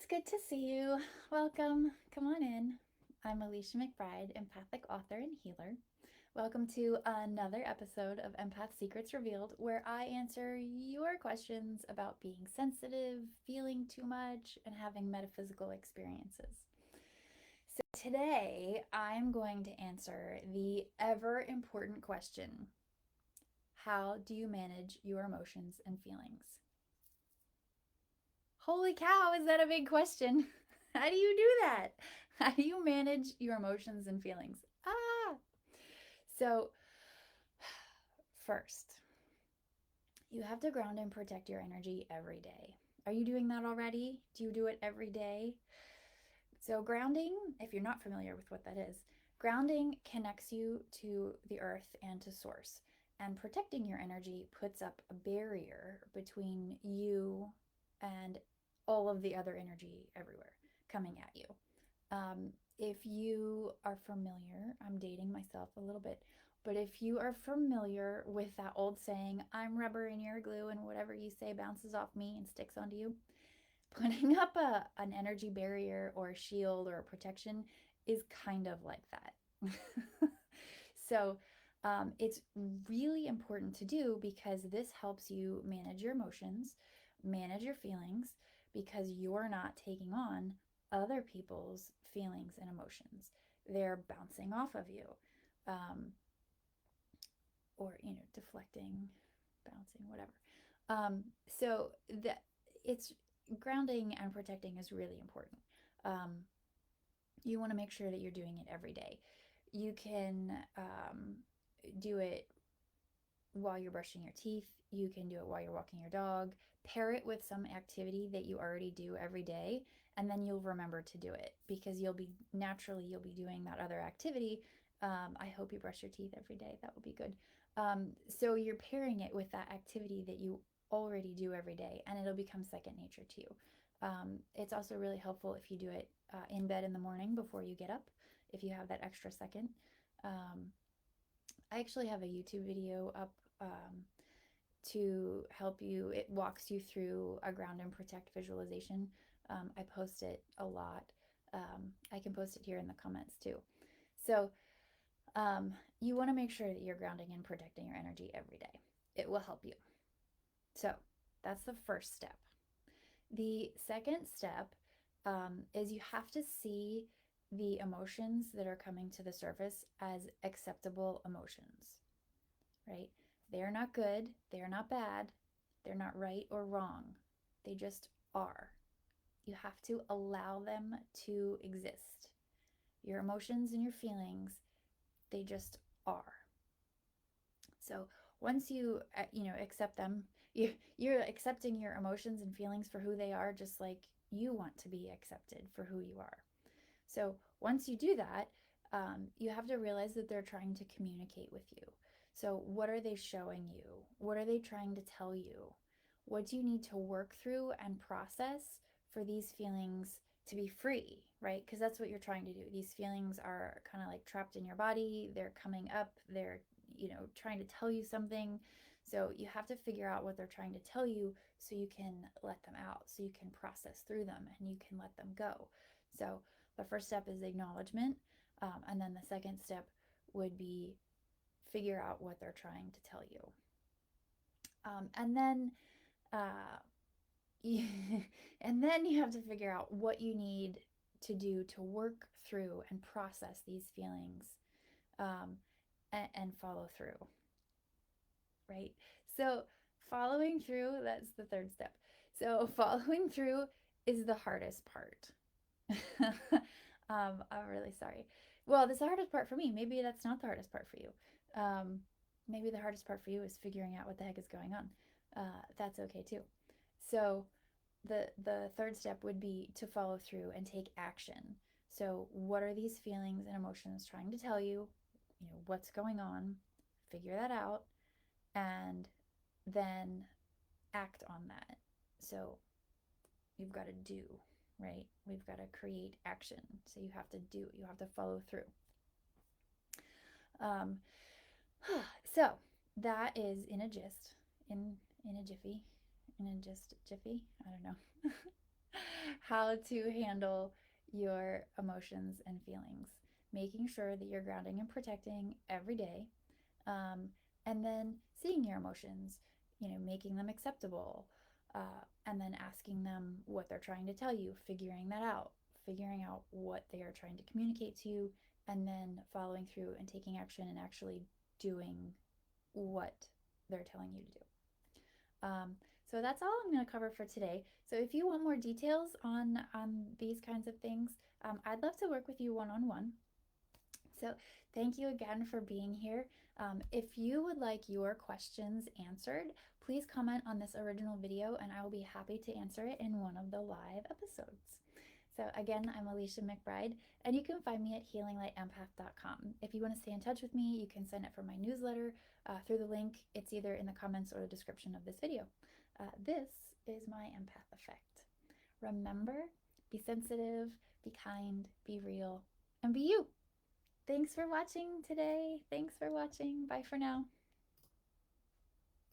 It's good to see you. Welcome. Come on in. I'm Alicia McBride, empathic author and healer. Welcome to another episode of Empath Secrets Revealed, where I answer your questions about being sensitive, feeling too much, and having metaphysical experiences. So today I'm going to answer the ever important question: how do you manage your emotions and feelings? Holy cow, is that a big question? How do you do that? How do you manage your emotions and feelings? Ah! So, first, you have to ground and protect your energy every day. Are you doing that already? Do you do it every day? So, grounding, if you're not familiar with what that is, grounding connects you to the earth and to source. And protecting your energy puts up a barrier between you and all of the other energy everywhere coming at you. If you are familiar, I'm dating myself a little bit, but if you are familiar with that old saying, I'm rubber and you're glue, and whatever you say bounces off me and sticks onto you, putting up an energy barrier or a shield or a protection is kind of like that. So it's really important to do because this helps you manage your emotions, manage your feelings, because you're not taking on other people's feelings and emotions. They're bouncing off of you, um, or deflecting, bouncing, whatever. So that it's grounding and protecting is really important. Um, you want to make sure that you're doing it every day. You can do it while you're brushing your teeth. You can do it while you're walking your dog. Pair it with some activity that you already do every day, and then you'll remember to do it because you'll be doing that other activity. I hope you brush your teeth every day. That will be good. So you're pairing it with that activity that you already do every day, and it'll become second nature to you. It's also really helpful if you do it in bed in the morning before you get up, if you have that extra second. I actually have a YouTube video up to help you. It walks you through a ground and protect visualization. I post it a lot. I can post it here in the comments too. So you want to make sure that you're grounding and protecting your energy every day. It will help you. So that's the first step. The second step is you have to see the emotions that are coming to the surface as acceptable emotions, right? They're not good, they're not bad, they're not right or wrong. They just are. You have to allow them to exist. Your emotions and your feelings, they just are. So once you accept them, you're accepting your emotions and feelings for who they are, just like you want to be accepted for who you are. So once you do that, you have to realize that they're trying to communicate with you. So what are they showing you? What are they trying to tell you? What do you need to work through and process for these feelings to be free, right? Because that's what you're trying to do. These feelings are kind of like trapped in your body. They're coming up. They're, trying to tell you something. So you have to figure out what they're trying to tell you so you can let them out, so you can process through them and you can let them go. So the first step is acknowledgement. And then the second step would be figure out what they're trying to tell you. And then you, and then you have to figure out what you need to do to work through and process these feelings, and follow through, right? So following through, that's the third step. So following through is the hardest part. I'm really sorry. Well, this is the hardest part for me. Maybe that's not the hardest part for you. Maybe the hardest part for you is figuring out what the heck is going on. That's okay too. So the third step would be to follow through and take action. So what are these feelings and emotions trying to tell you? What's going on? Figure that out and then act on that. So you've got to do, right? We've got to create action. So you have to do, you have to follow through. Um, so that is in a jiffy, I don't know, how to handle your emotions and feelings, making sure that you're grounding and protecting every day, and then seeing your emotions, making them acceptable, and then asking them what they're trying to tell you, figuring out what they are trying to communicate to you, and then following through and taking action and actually doing what they're telling you to do. So that's all I'm going to cover for today. So if you want more details on these kinds of things, I'd love to work with you one-on-one. So thank you again for being here. If you would like your questions answered, please comment on this original video and I will be happy to answer it in one of the live episodes. So again, I'm Alicia McBride, and you can find me at healinglightemPath.com. If you want to stay in touch with me, you can sign up for my newsletter through the link. It's either in the comments or the description of this video. This is my empath effect. Remember, be sensitive, be kind, be real, and be you. Thanks for watching today. Thanks for watching. Bye for now.